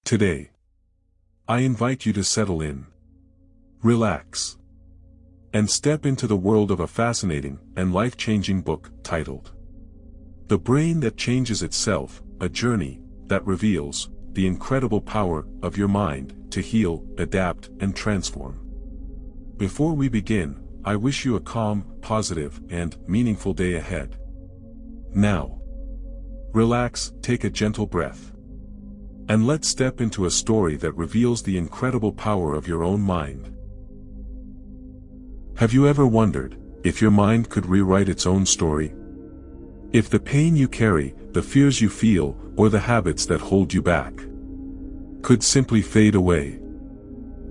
Today, I invite you to settle in, relax, and step into the world of a fascinating and life-changing book titled The Brain That Changes Itself, a journey that reveals the incredible power of your mind to heal, adapt, and transform. Before we begin, I wish you a calm, positive, and meaningful day ahead. Now, relax, take a gentle breath, and let's step into a story that reveals the incredible power of your own mind. Have you ever wondered if your mind could rewrite its own story? If the pain you carry, the fears you feel, or the habits that hold you back could simply fade away?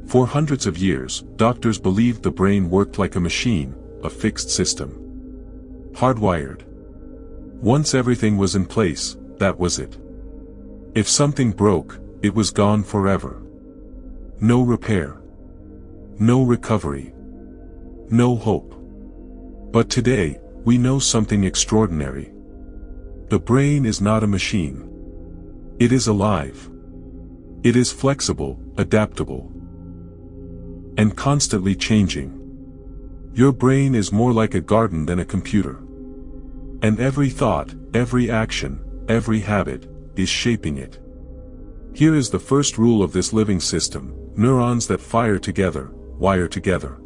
For hundreds of years, doctors believed the brain worked like a machine, a fixed system, hardwired. Once everything was in place, that was it. If something broke, it was gone forever. No repair, no recovery, no hope. But today, we know something extraordinary. The brain is not a machine. It is alive. It is flexible, adaptable, and constantly changing. Your brain is more like a garden than a computer. And every thought, every action, every habit, is shaping it. Here is the first rule of this living system: neurons that fire together, wire together.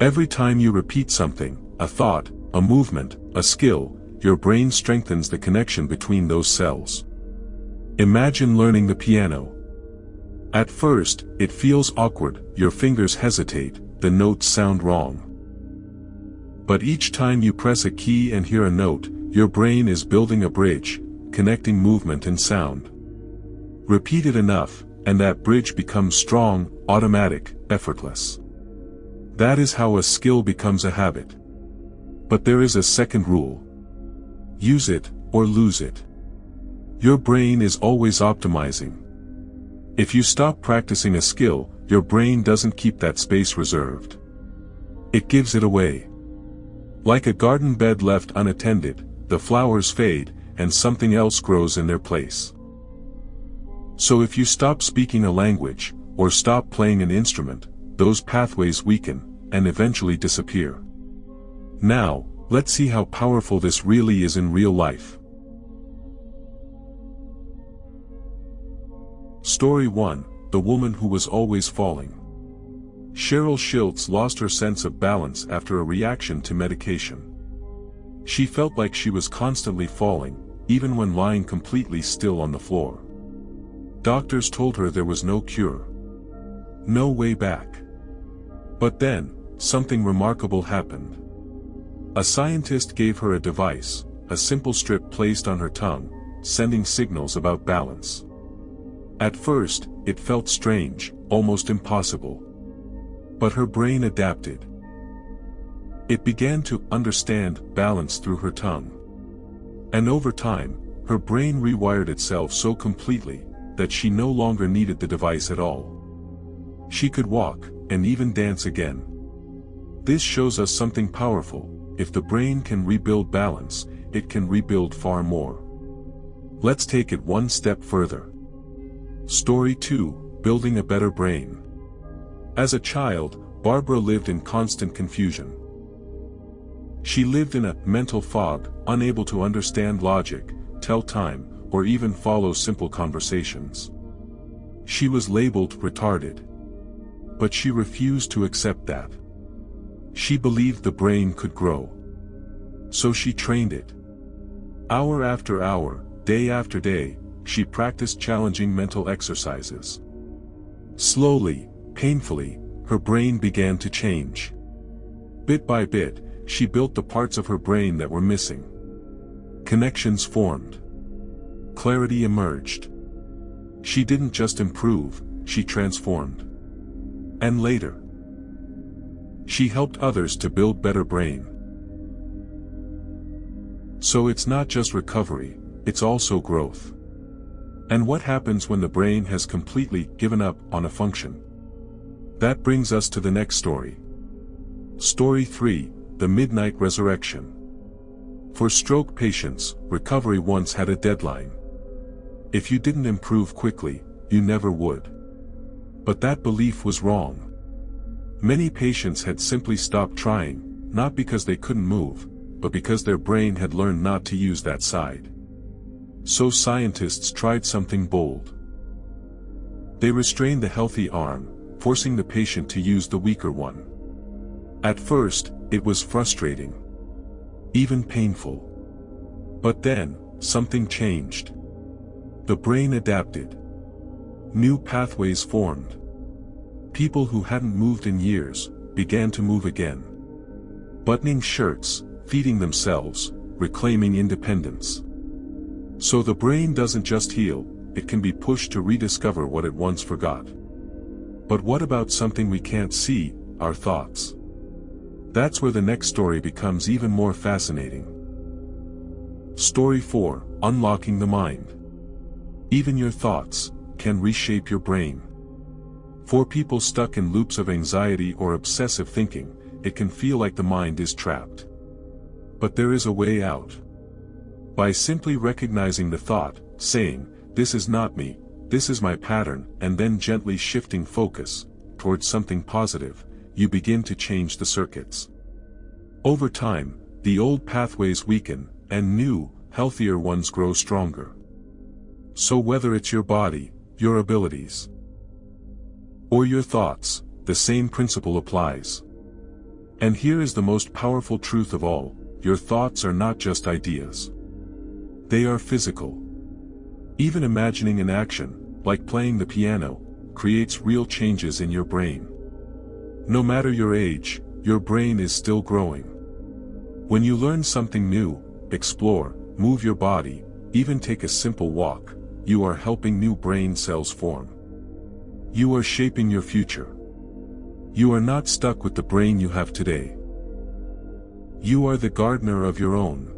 Every time you repeat something, a thought, a movement, a skill, your brain strengthens the connection between those cells. Imagine learning the piano. At first, it feels awkward, your fingers hesitate, the notes sound wrong. But each time you press a key and hear a note, your brain is building a bridge, connecting movement and sound. Repeat it enough, and that bridge becomes strong, automatic, effortless. That is how a skill becomes a habit. But there is a second rule. Use it, or lose it. Your brain is always optimizing. If you stop practicing a skill, your brain doesn't keep that space reserved. It gives it away. Like a garden bed left unattended, the flowers fade, and something else grows in their place. So if you stop speaking a language, or stop playing an instrument, those pathways weaken, and eventually disappear. Now, let's see how powerful this really is in real life. Story 1: The Woman Who Was Always Falling. Cheryl Schultz lost her sense of balance after a reaction to medication. She felt like she was constantly falling, even when lying completely still on the floor. Doctors told her there was no cure, no way back. But then, something remarkable happened. A scientist gave her a device, a simple strip placed on her tongue, sending signals about balance. At first, it felt strange, almost impossible. But her brain adapted. It began to understand balance through her tongue. And over time, her brain rewired itself so completely that she no longer needed the device at all. She could walk, and even dance again. This shows us something powerful: if the brain can rebuild balance, it can rebuild far more. Let's take it one step further. Story 2: Building a Better Brain. As a child, Barbara lived in constant confusion. She lived in a mental fog, unable to understand logic, tell time, or even follow simple conversations. She was labeled retarded. But she refused to accept that. She believed the brain could grow. So she trained it. Hour after hour, day after day, she practiced challenging mental exercises. Slowly, painfully, her brain began to change. Bit by bit, she built the parts of her brain that were missing. Connections formed. Clarity emerged. She didn't just improve, she transformed. And later, she helped others to build better brain. So it's not just recovery, it's also growth. And what happens when the brain has completely given up on a function? That brings us to the next story. Story 3: The Midnight Resurrection. For stroke patients, recovery once had a deadline. If you didn't improve quickly, you never would. But that belief was wrong. Many patients had simply stopped trying, not because they couldn't move, but because their brain had learned not to use that side. So scientists tried something bold. They restrained the healthy arm, forcing the patient to use the weaker one. At first, it was frustrating. Even painful. But then, something changed. The brain adapted. New pathways formed. People who hadn't moved in years began to move again. Buttoning shirts, feeding themselves, reclaiming independence. So the brain doesn't just heal, it can be pushed to rediscover what it once forgot. But what about something we can't see, our thoughts? That's where the next story becomes even more fascinating. Story 4: Unlocking the Mind. Even your thoughts can reshape your brain. For people stuck in loops of anxiety or obsessive thinking, it can feel like the mind is trapped. But there is a way out. By simply recognizing the thought, saying, "This is not me, this is my pattern," and then gently shifting focus towards something positive, you begin to change the circuits. Over time, the old pathways weaken, and new, healthier ones grow stronger. So whether it's your body, your abilities, or your thoughts, the same principle applies. And here is the most powerful truth of all: your thoughts are not just ideas. They are physical. Even imagining an action, like playing the piano, creates real changes in your brain. No matter your age, your brain is still growing. When you learn something new, explore, move your body, even take a simple walk, you are helping new brain cells form. You are shaping your future. You are not stuck with the brain you have today. You are the gardener of your own.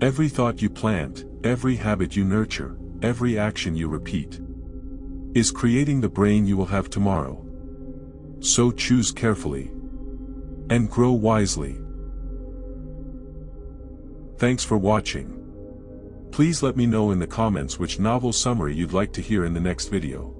Every thought you plant, every habit you nurture, every action you repeat, is creating the brain you will have tomorrow. So choose carefully. And grow wisely. Thanks for watching. Please let me know in the comments which novel summary you'd like to hear in the next video.